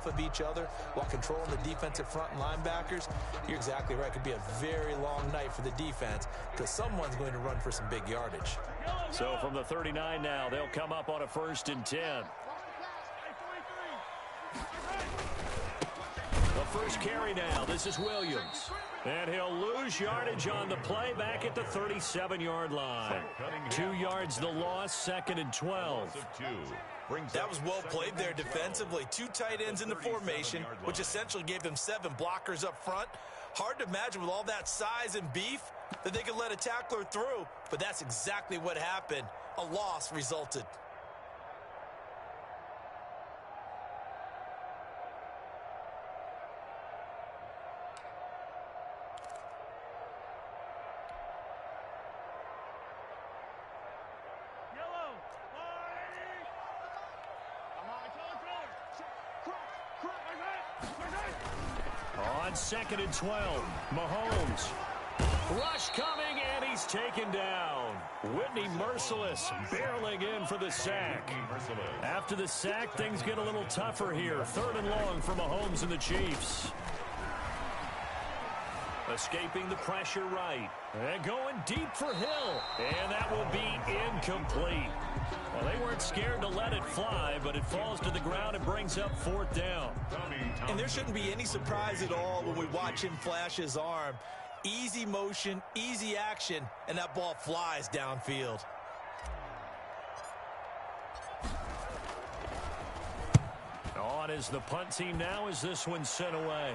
of each other while controlling the defensive front and linebackers, you're exactly right. It could be a very long night for the defense because someone's going to run for some big yardage. So from the 39 now, they'll come up on a 1st and 10. The first carry now. This is Williams. And he'll lose yardage on the play back at the 37-yard line. 2 yards the loss, 2nd and 12. That was well played there defensively. 2 tight ends in the formation, which essentially gave them 7 blockers up front. Hard to imagine with all that size and beef that they could let a tackler through, but that's exactly what happened. A loss resulted. On 2nd and 12, Mahomes. Rush coming, and he's taken down. Whitney Merciless barreling in for the sack. After the sack, things get a little tougher here. 3rd and long for Mahomes and the Chiefs. Escaping the pressure right. And going deep for Hill. And that will be incomplete. Well, they weren't scared to let it fly, but it falls to the ground and brings up 4th down. And there shouldn't be any surprise at all when we watch him flash his arm. Easy motion, easy action, and that ball flies downfield. On is the punt team now as this one's sent away.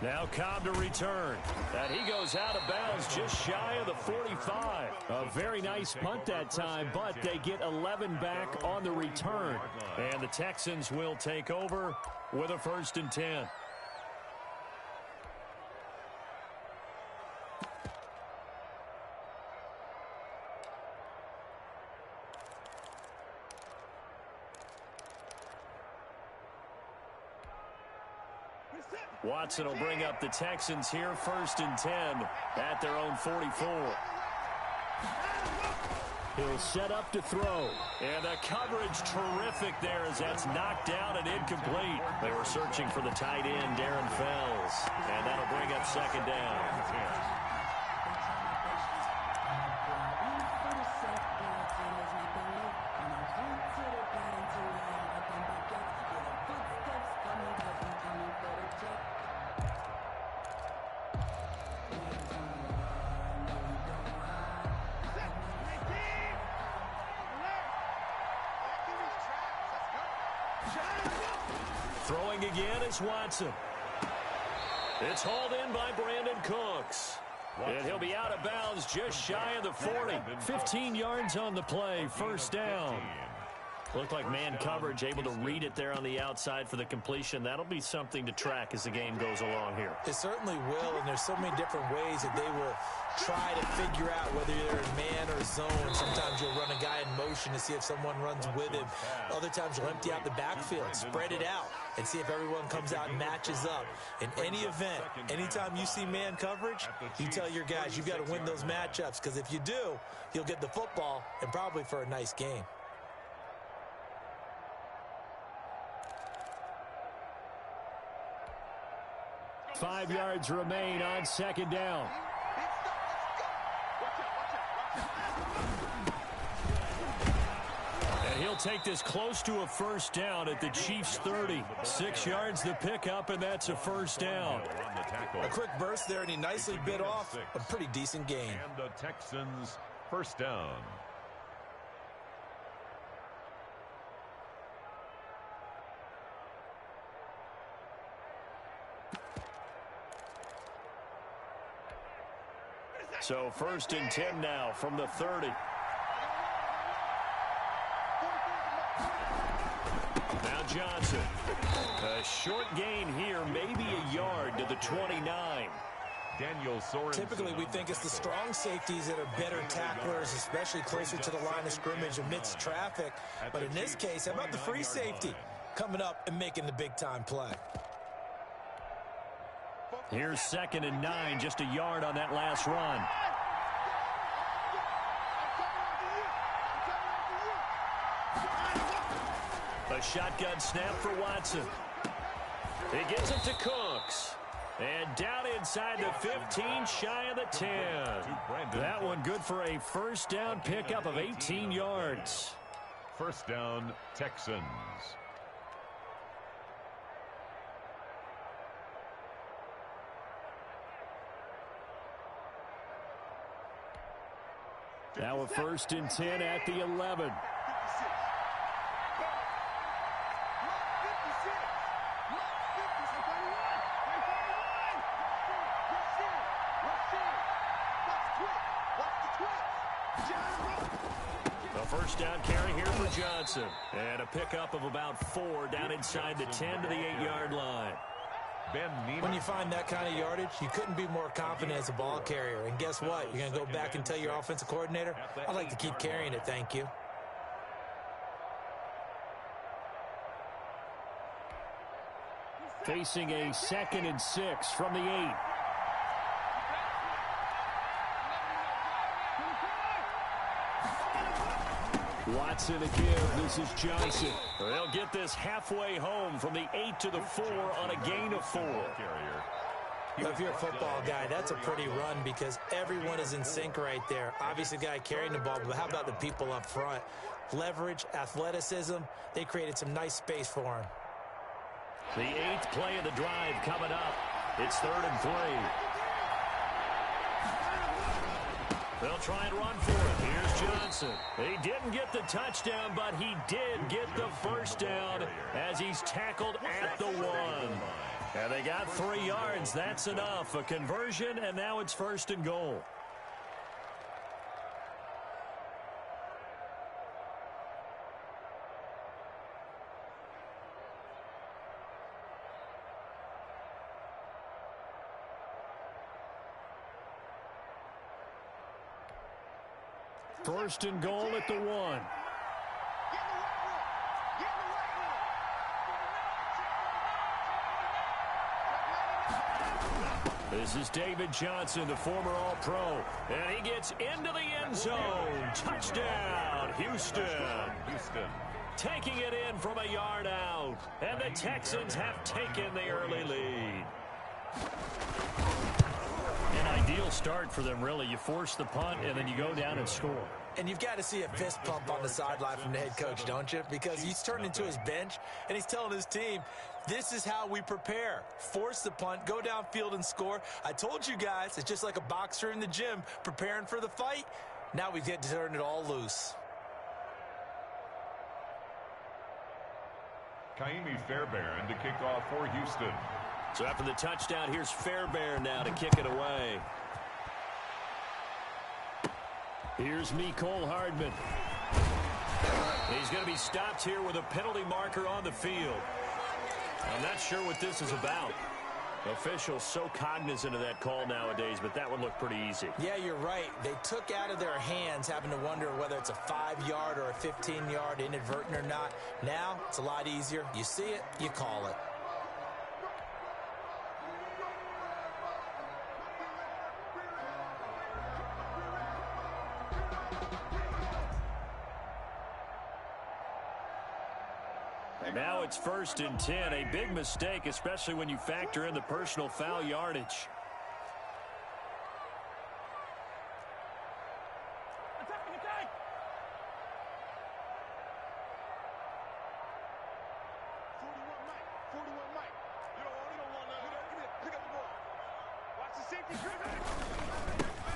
Now Cobb to return. And he goes out of bounds just shy of the 45. A very nice punt that time, but they get 11 back on the return. And the Texans will take over with a 1st and 10. Watson will bring up the Texans here, 1st and 10 at their own 44. He'll set up to throw. And the coverage terrific there as that's knocked down and incomplete. They were searching for the tight end, Darren Fells. And that'll bring up 2nd down. Throwing again is Watson. It's hauled in by Brandon Cooks. And he'll be out of bounds just shy of the 40. 15 yards on the play, 1st down. Looked like man coverage, able to read it there on the outside for the completion. That'll be something to track as the game goes along here. It certainly will, and there's so many different ways that they will try to figure out whether they're in man or zone. Sometimes you'll run a guy in motion to see if someone runs with him. Other times you'll empty out the backfield, spread it out, and see if everyone comes out and matches up. In any event, anytime you see man coverage, you tell your guys you've got to win those matchups, because if you do, you'll get the football and probably for a nice game. Five yards remain on 2nd down. And he'll take this close to a 1st down at the Chiefs' 30. 6 yards the pickup, and that's a 1st down. A quick burst there, and he nicely bit off a pretty decent gain. And the Texans' 1st down. So 1st and 10 now from the 30. Now Johnson. A short gain here, maybe a yard to the 29. Typically, we think it's the strong safeties that are better tacklers, especially closer to the line of scrimmage amidst traffic. But in this case, how about the free safety coming up and making the big-time play? Here's 2nd and 9, just a yard on that last run. A A shotgun snap for Watson. He gets it to Cooks. And down inside the 15, shy of the 10. That one good for a first down pickup of 18 yards. First down, Texans. Now a 1st and 10 at the 11. A first down carry here for Johnson. And a pickup of about 4 down inside the 10 to the 8-yard line. When you find that kind of yardage, you couldn't be more confident as a ball carrier. And guess what? You're going to go back and tell your offensive coordinator, I'd like to keep carrying it, thank you. Facing a 2nd and 6 from the 8. Watson again. This is Johnson. They'll get this halfway home from the 8 to the 4 on a gain of 4. If you're a football guy, that's a pretty run because everyone is in sync right there. Obviously, the guy carrying the ball, but how about the people up front? Leverage, athleticism, they created some nice space for him. The 8th play of the drive coming up. It's 3rd and 3. They'll try and run for it. Here's Johnson. He didn't get the touchdown, but he did get the first down as he's tackled at the 1. And they got 3 yards. That's enough. A conversion, and now it's 1st and goal. First and goal at the 1. This is David Johnson, the former All-Pro. And he gets into the end zone. Touchdown, Houston. Taking it in from a yard out. And the Texans have taken the early lead. An ideal start for them, really. You force the punt, and then you go down and score. And you've got to see a fist pump on the sideline from the head coach, don't you? Because he's turned into his bench, and he's telling his team, this is how we prepare. Force the punt, go downfield and score. I told you guys, it's just like a boxer in the gym preparing for the fight. Now we get to turn it all loose. Kaimi Fairbairn to kick off for Houston. So after the touchdown, here's Fairbairn now to kick it away. Here's Mecole Hardman. He's going to be stopped here with a penalty marker on the field. I'm not sure what this is about. Officials so cognizant of that call nowadays, but that one looked pretty easy. Yeah, you're right. They took out of their hands having to wonder whether it's a 5-yard or a 15-yard inadvertent or not. Now, it's a lot easier. You see it, you call it. Now it's 1st and 10. A big mistake, especially when you factor in the personal foul yardage.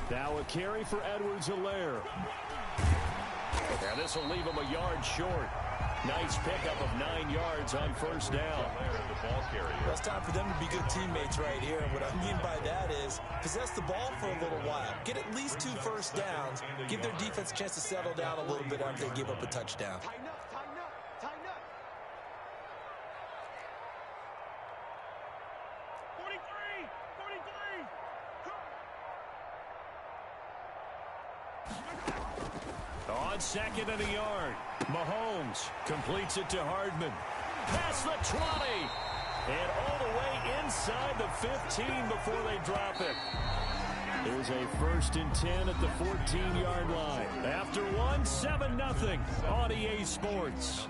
Now a carry for Edwards-Helaire. And this will leave him a yard short. Nice pickup of 9 yards on 1st down. Well, it's time for them to be good teammates right here. And what I mean by that is possess the ball for a little while. Get at least 2 first downs. Give their defense a chance to settle down a little bit after they give up a touchdown. On 2nd and a yard, Mahomes completes it to Hardman. Past the 20. And all the way inside the 15 before they drop it. There's a 1st and 10 at the 14-yard line. After one, 7-0 on EA Sports.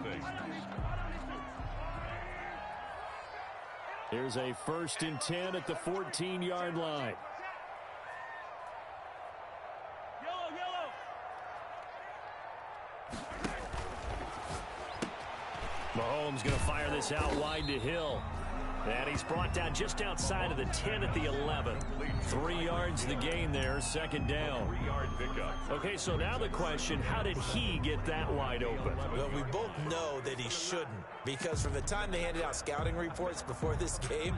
Here's a 1st and 10 at the 14-yard line. Mahomes going to fire this out wide to Hill. And he's brought down just outside of the 10 at the 11. 3 yards the gain there, 2nd down. 3-yard pickup. Okay, so now the question, how did he get that wide open? Well, we both know that he shouldn't, because from the time they handed out scouting reports before this game,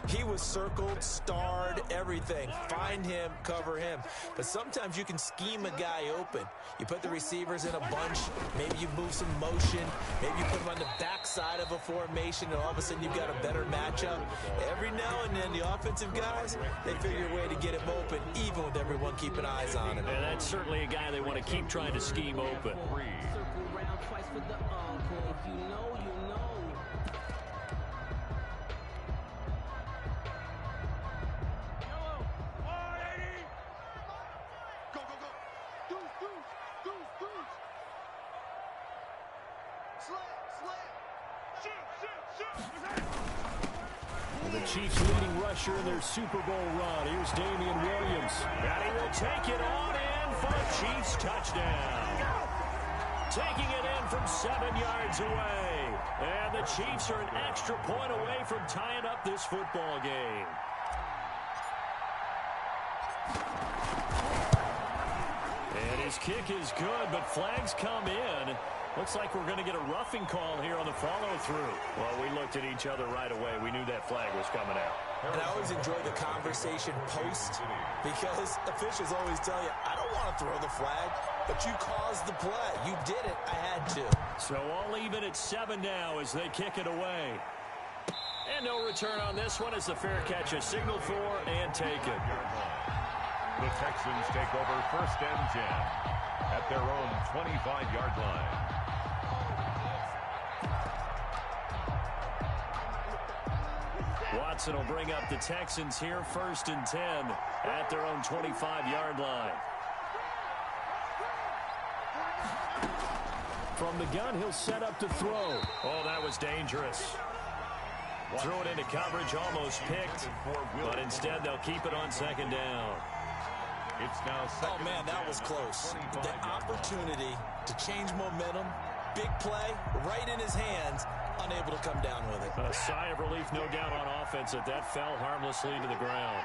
he was circled, starred, everything. Find him, cover him. But sometimes you can scheme a guy open. You put the receivers in a bunch. Maybe you move some motion. Maybe you put them on the backside of a formation, and all of a sudden you've got a better matchup. Every now and then, the offensive guys, they figure a way to get him open, even with everyone keeping eyes on him. And that's certainly a guy they want to keep trying to scheme open. The Chiefs leading rusher in their Super Bowl run. Here's Damian Williams. And he will take it on in for a Chiefs touchdown. Taking it in from 7 yards away. And the Chiefs are an extra point away from tying up this football game. And his kick is good, but flags come in. Looks like we're going to get a roughing call here on the follow-through. Well, we looked at each other right away. We knew that flag was coming out. And I always enjoy the conversation post, because officials always tell you, I don't want to throw the flag, but you caused the play. You did it. I had to. So all even at 7 now as they kick it away. And no return on this one as the fair catch is signaled for and taken. The Texans take over 1st and 10 at their own 25-yard line. Watson will bring up the Texans here 1st and 10 at their own 25-yard line. From the gun, he'll set up to throw. Oh, that was dangerous. Threw it into coverage, almost picked, but instead they'll keep it on 2nd down. It's now Oh, man, that was close. The opportunity to change momentum, big play, right in his hands, unable to come down with it. A sigh of relief, no doubt, on offense that fell harmlessly to the ground.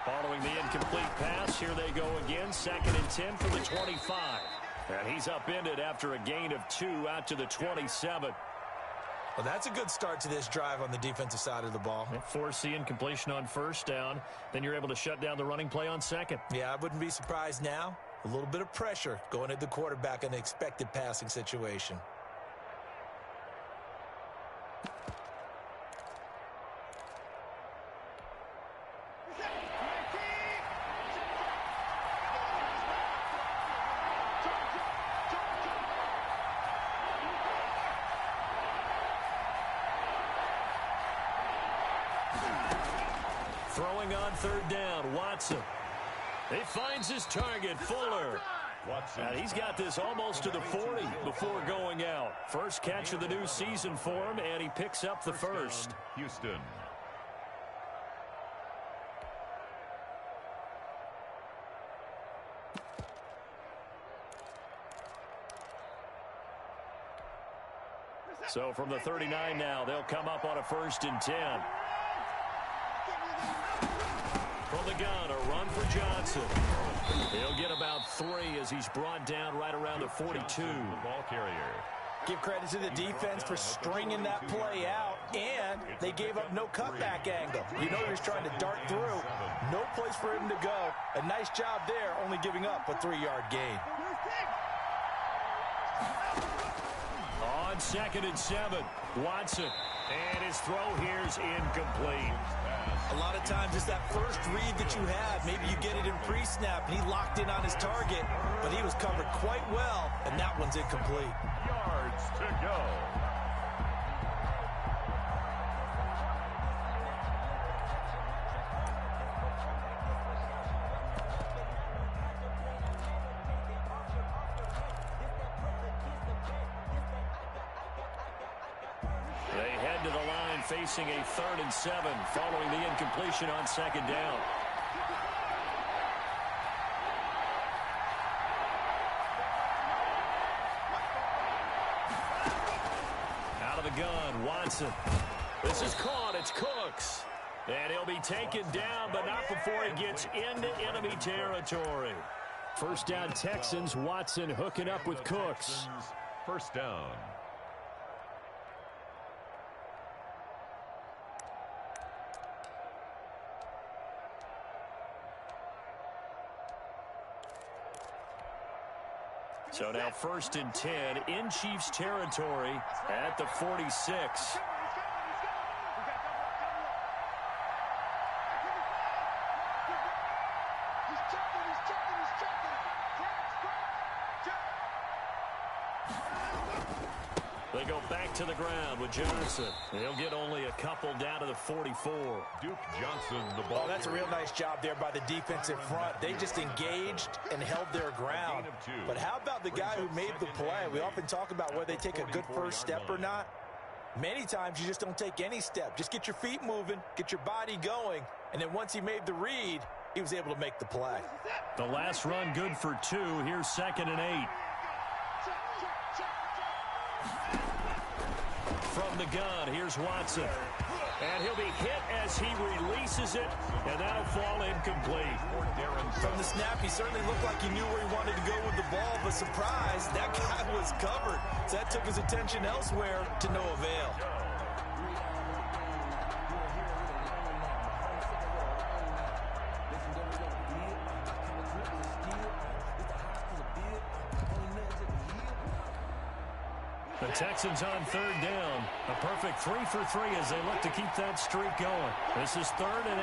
Following the incomplete pass, here they go again, 2nd and 10 for the 25. And he's upended after a gain of 2 out to the 27. Well, that's a good start to this drive on the defensive side of the ball. Force the incompletion on 1st down. Then you're able to shut down the running play on 2nd. Yeah, I wouldn't be surprised now. A little bit of pressure going at the quarterback in an expected passing situation. Throwing on 3rd down, Watson. He finds his target, Fuller. And he's got this almost to the 40 before going out. First catch of the new season for him, and he picks up the 1st. Houston. So from the 39 now, they'll come up on a 1st and 10. From the gun, a run for Johnson. He'll get about 3 as he's brought down right around the 42. The ball carrier. Give credit to the defense for stringing that play out, and they gave up no cutback angle. You know he was trying to dart through. No place for him to go. A nice job there, only giving up a 3-yard gain. On 2nd and 7, Watson. And his throw here's incomplete. A lot of times it's that first read that you have. Maybe you get it in pre-snap, and he locked in on his target, but he was covered quite well, and that one's incomplete. Yards to go. They head head to the line facing a 3rd and 7 following the incompletion on 2nd down. Out of the gun, Watson. This is caught. It's Cooks. And he'll be taken down, but not before he gets into enemy territory. First down, Texans. Watson hooking up with Cooks. First down. So now 1st and 10 in Chiefs territory at the 46. They go back to the ground with Johnson. He'll get only a couple down to the 44. Duke Johnson, the ball. Oh, that's a real nice job there by the defensive front. They just engaged and held their ground. But how about the guy who made the play? We often talk about whether they take a good first step or not. Many times you just don't take any step. Just get your feet moving, get your body going, and then once he made the read, he was able to make the play. The last run good for 2. Here's 2nd and 8. From the gun, here's Watson. And he'll be hit as he releases it, and that'll fall incomplete. From the snap, he certainly looked like he knew where he wanted to go with the ball, but surprise, that guy was covered. So that took his attention elsewhere to no avail. The Texans on 3rd down. A perfect 3 for 3 as they look to keep that streak going. This is 3rd and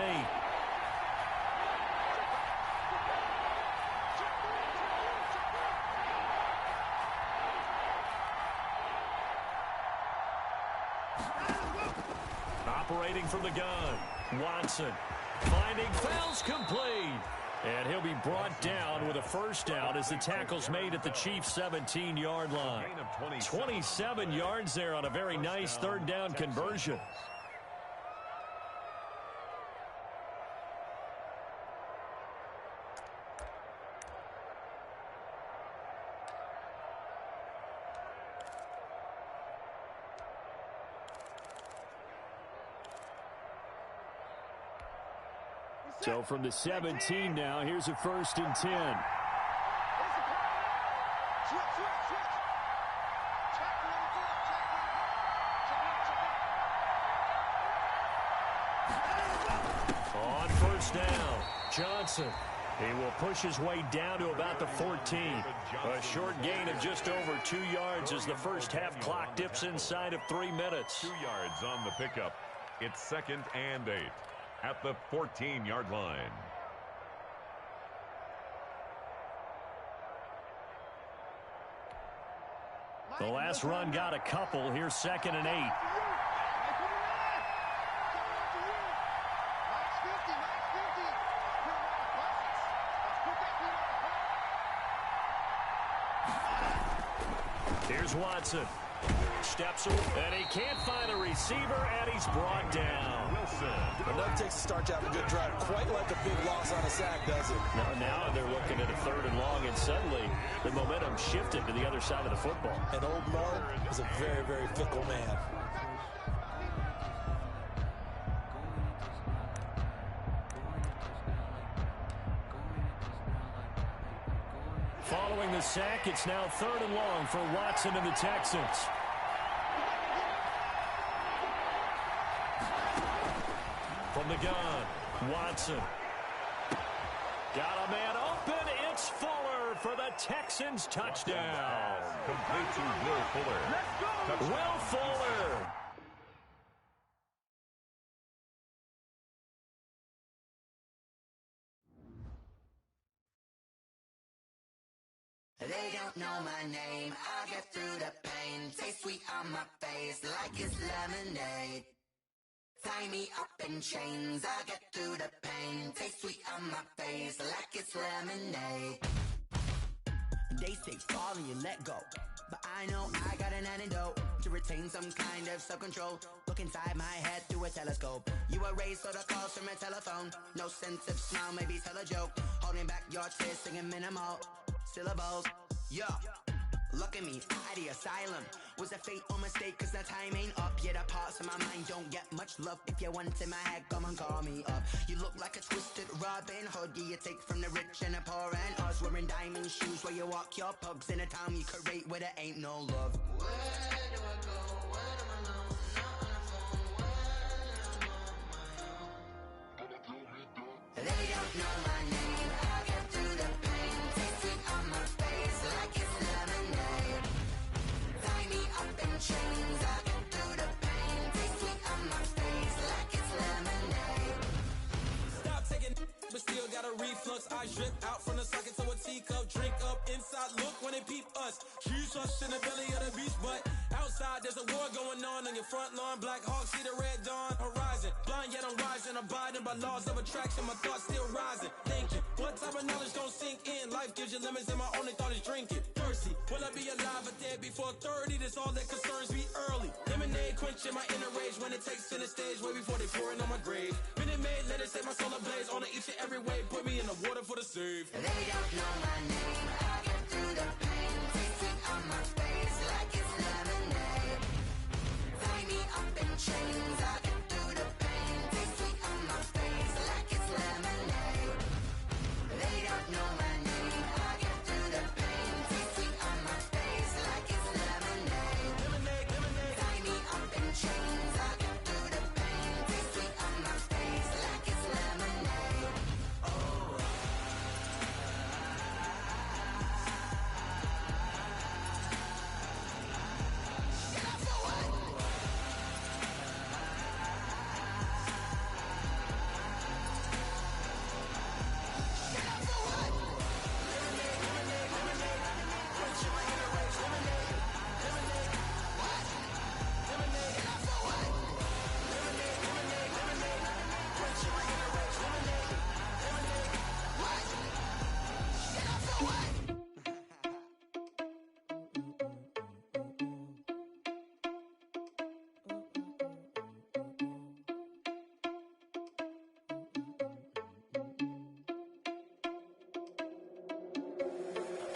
8. Operating from the gun, Watson. Finding fouls complete. And he'll be brought down with a first down as the tackle's made at the Chiefs' 17-yard line. 27 yards there on a very nice 3rd down conversion. So from the 17 now, here's a 1st and 10. On 1st down, Johnson. He will push his way down to about the 14. A short gain of just over 2 yards as the first half clock dips inside of 3 minutes. 2 yards on the pickup. It's 2nd and 8. At the 14-yard line. The last run got a couple. Here's 2nd and 8. Here's Watson. Steps away, and he can't find a receiver, and he's brought down. Wilson. Enough takes to start to have a good drive. Quite like a big loss on a sack, does it? Now they're looking at a 3rd and long, and suddenly the momentum shifted to the other side of the football. And old Mo is a very, very fickle man. Following the sack, it's now 3rd and long for Watson and the Texans. From the gun, Watson. Got a man open. It's Fuller for the Texans touchdown. Complete to Will Fuller. Let's go. Will Fuller. They don't know my name. I get through the pain. Taste sweet on my face like it's lemonade. Tie me up in chains. I get through the pain. Taste sweet on my face like it's lemonade. They say fall and you let go. but I know I got an antidote to retain some kind of self-control. Look inside my head through a telescope. You erase all the calls from a telephone. No sense of smile, maybe tell a joke. Holding back your tears, singing minimal syllables. Yeah. Look at me, at the asylum. Was a fate or mistake, cause the time ain't up. Yeah, the parts of my mind don't get much love. If you want in my head, come and call me up. You look like a twisted Robin Hood. Yeah, you take from the rich and the poor and us. Wearing diamond shoes where you walk your pugs in a town you create where there ain't no love. Where do I go? Where am I now? Not on the phone. Where am I? They don't know my name. I get through the pain. Taste sweet on my face like it's lemonade. Tie me up in chains. I get through the pain. Taste sweet on my face like it's lemonade. Stop taking, but still got a reflux. I drip out from the socket to a teacup. Drink up inside. Look when they peep us. Huge us in the belly of the beach, but outside there's a war going on your front lawn. Black Hawk see the red dawn horizon. Blind yet I'm rising, abiding by laws of attraction. My thoughts still rising. Thinking, what type of knowledge gon' sink in? Life gives you lemons, and my only thought is drinking. Thirsty, will I be alive or dead before 30? That's all that concerns me early. Lemonade quenching my inner rage when it takes center stage, way before they pour it on my grave. Minute Maid, let it set my soul ablaze. On each and every way, put me in the water for the save. They don't know my name. I get through the pain. Taste sweet on my face like it's lemonade. Tie me up in chains. I get through the pain. Taste sweet on my face like it's lemonade. They don't know my name. I get through the pain. Taste sweet on my face like it's lemonade. Lemonade, lemonade. Tie me up in chains. I get through the pain. Taste sweet on my face like it's lemonade. Oh. Get up for what? Get up for what? Lemonade, lemonade, lemonade. Quenching my inner rage. Lemonade, lemonade. What? Lemonade, Get up for what? lemonade, lemonade, lemonade. Quenching my inner rage. Lemonade, lemonade. What? Get up for what?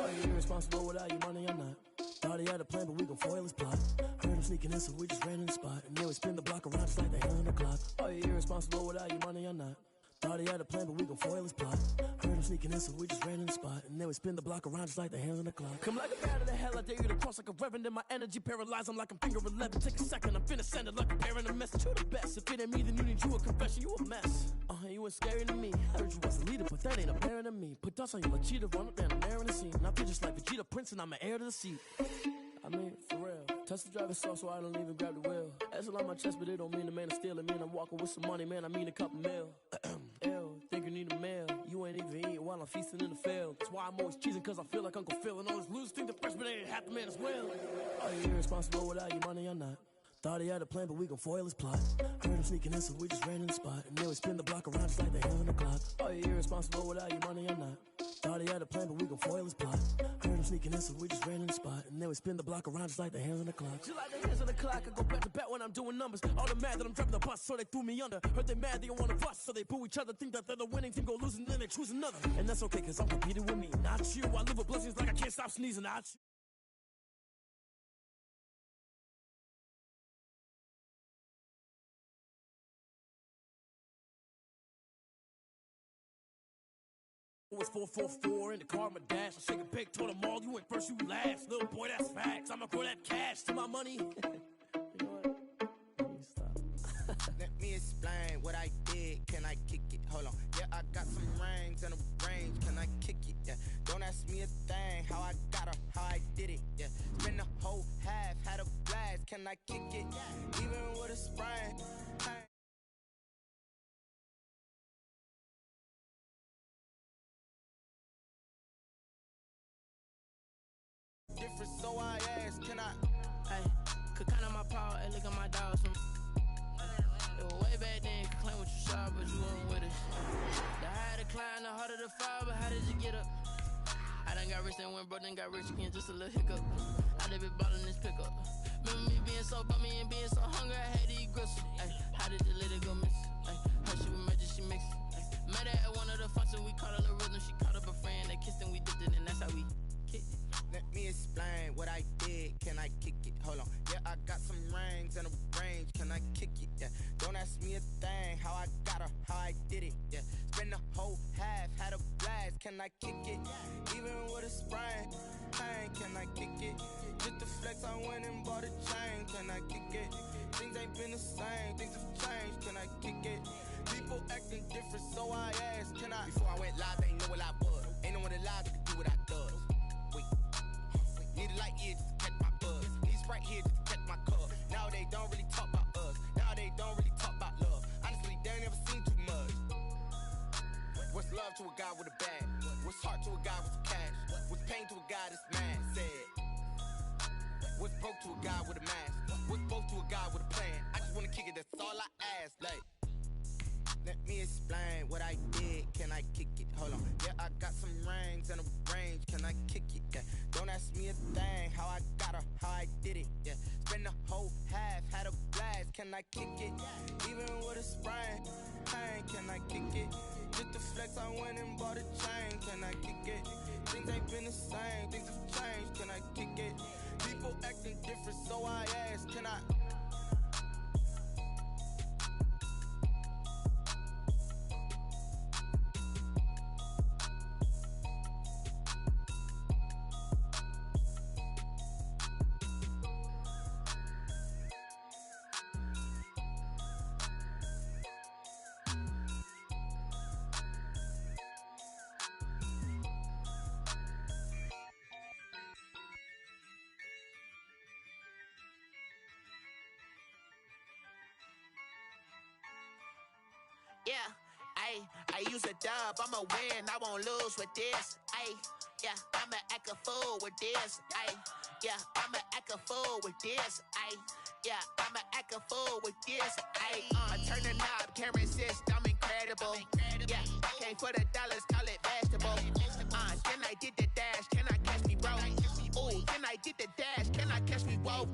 Are you irresponsible without your money or not? Thought he had a plan, but we gon' foil his plot. Heard him sneaking in, so we just ran in the spot. And then we spin the block around just like the hand on the clock. Are you irresponsible without your money or not? Thought he had a plan, but we gon' foil his plot. Heard him sneaking in, so we just ran in the spot. And then we spin the block around just like the hands on the clock. Come like a bat of the hell, I dare you to cross like a reverend. In my energy paralyzed, I'm like I'm finger 11. Take a second, I'm finna send it like a parent a message. You the best, if it ain't me, then you need you a confession. You a mess, you ain't scary to me. Heard you was a leader, but that ain't apparent to me. Put dust on you like cheetah, run up down the air in the scene. Now feel just like Vegeta Prince, and I'm an heir to the seat. I mean, for real. Touch the driver's soft so I don't even grab the wheel. That's on my chest, but it don't mean the man is stealing. Mean I'm walking with some money, man, I mean a couple mil. Ew, think you need a meal. You ain't even eating while I'm feasting in the field. That's why I'm always cheesing, cause I feel like Uncle Phil. And all this loose think the freshman ain't half the man as well. Are you irresponsible without your money or not? Thought he had a plan, but we gon' foil his plot. Heard him sneaking in, so we just ran in the spot. And then we spin the block around just like the hands on the clock. Are you irresponsible without your money or not? Thought he had a plan, but we gon' foil his plot. Heard him sneaking in, so we just ran in the spot. And then we spin the block around just like the hands on the clock. Just like the hands on the clock, I go back to back when I'm doing numbers. All the mad that I'm driving the bus, so they threw me under. Heard they mad, they don't wanna bust, so they boo each other. Think that they're the winning team, go losing, then they choose another. And that's okay, cause I'm competing with me, not you. I live with blessings like I can't stop sneezing, not you. It was 444 in the car, my dash. I shake a big, told them all, you went first, you last. Little boy, that's facts. I'ma grow that cash to my money. You know what? Let me stop. Let me explain what I did. Can I kick it? Hold on. Yeah, I got some rings and a range. Can I kick it? Yeah. Don't ask me a thing. How I got her, how I did it. Yeah. Spend the whole half, had a blast. Can I kick it? Even with a sprain. Different, so I asked, can I? Hey, could count on my power, hey, look at my dogs. It was way back then, could claim what you saw, but you wasn't with us. The higher the climb, the harder the fall, but how did you get up? I done got rich and went broke, then got rich again, just a little hiccup. I done been ballin' this pickup. Remember me being so bummy and being so hungry, I had to eat gristle. Ay, how did the lady go miss? Ay, how she was magic, she mixed. Met her at one of the functions, we caught a little rhythm. She caught up a friend, they kissed and we dipped it, and that's how we kicked it. Let me explain what I did. Can I kick it? Hold on. Yeah, I got some rings and a range. Can I kick it? Yeah. Don't ask me a thing. How I got her, how I did it. Yeah. Spend the whole half, had a blast. Can I kick it? Even with a sprain. Pain, can I kick it? Just the flex, I went and bought a chain. Can I kick it? Things ain't been the same. Things have changed. Can I kick it? People acting different, so I asked, can I? Before I went live, they ain't know what I was. Ain't no one alive that could do what I does. Wait. Need a light here just to catch my buzz. Need Sprite here just to catch my cup. Now they don't really talk about us. Now they don't really talk about love. Honestly, they ain't never seen too much. What's love to a guy with a bag? What's heart to a guy with some cash? What's pain to a guy that's mad? Said. What's broke to a guy with a mask? What's both to a guy with a plan? I just wanna kick it, that's all I ask. Like, let me explain what I did. Can I kick it? Hold on. Yeah, I got some rings and a range. Can I kick it? Yeah. Don't ask me a thing. How I got her, how I did it. Yeah. Spend the whole half, had a blast. Can I kick it? Even with a sprain. Pain, can I kick it? Just the flex, I went and bought a chain. Can I kick it? Things ain't been the same. Things have changed. Can I kick it? People acting different, so I ask, can I? Yeah, I use a dub, I'ma win, I won't lose with this. Yeah, I'ma act a fool with this. Yeah, I'ma act a fool with this. Yeah, I'ma act a fool with this. I turn the knob, can't resist, I'm incredible. Yeah, came for the dollars, call it vegetable. Then I did the dash, can I catch me, bro? Ooh, then I did the dash, can I catch me, whoa?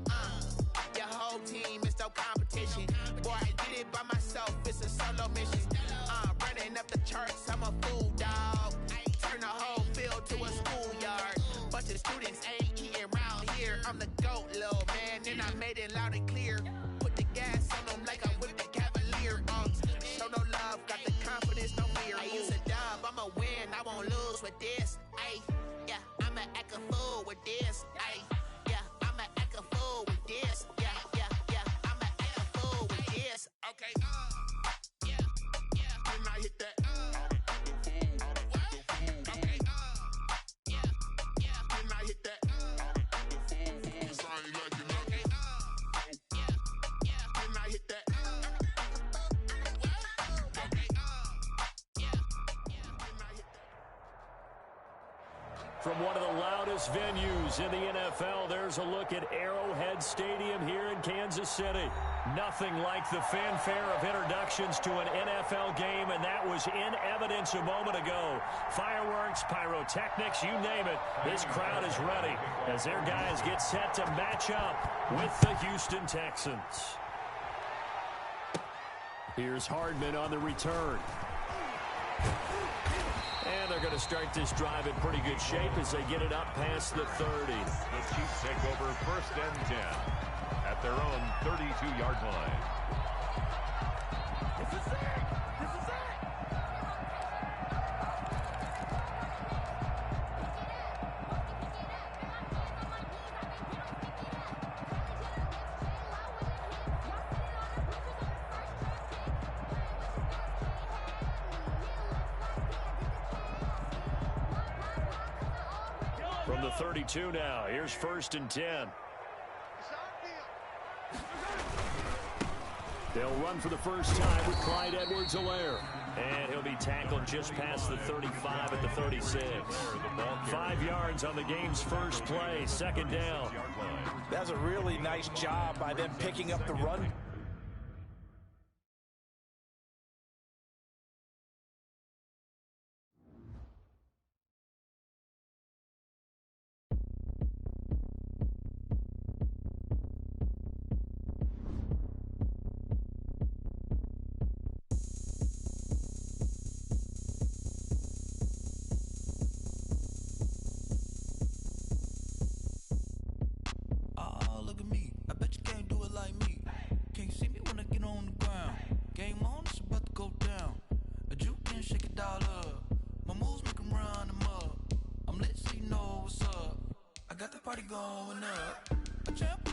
Your whole team is no competition. Boy, I did it by myself, it's a solo mission. Running up the charts, I'm a fool, dog. Turn the whole field to a schoolyard. Bunch of students ain't eating round here. I'm the GOAT, little man, and I made it loud and clear. Put the gas on them like I whipped the Cavalier. Show no love, got the confidence, no fear. I use a dub, I'ma win, I won't lose with this. Yeah, I'ma act a fool with this. Yeah, I'ma act a fool with this. Yeah, I'ma act a fool with this. Okay, can I hit that? Okay, can I hit that? Sound like you know. Okay, can I hit that? Okay, can I hit that? From one of the loudest venues in the NFL, there's a look at Arrowhead Stadium here in Kansas City. Nothing like the fanfare of introductions to an NFL game, and that was in evidence a moment ago. Fireworks, pyrotechnics, you name it. This crowd is ready as their guys get set to match up with the Houston Texans. Here's Hardman on the return. And they're going to start this drive in pretty good shape as they get it up past the 30. The Chiefs take over 1st and 10 at their own 32-yard line. This is it! This is it! From the 32 now, here's 1st and 10. They'll run for the first time with Clyde Edwards-Helaire. And he'll be tackled just past the 35 at the 36. 5 yards on the game's first play, 2nd down. That's a really nice job by them picking up the run. look at me. I bet you can't do it like me. Can't see me when I get on the ground. Game on, it's about to go down. A juke and shake it all up. My moves make 'em run them up. I'm lit so you know what's up. I got the party going up. A champ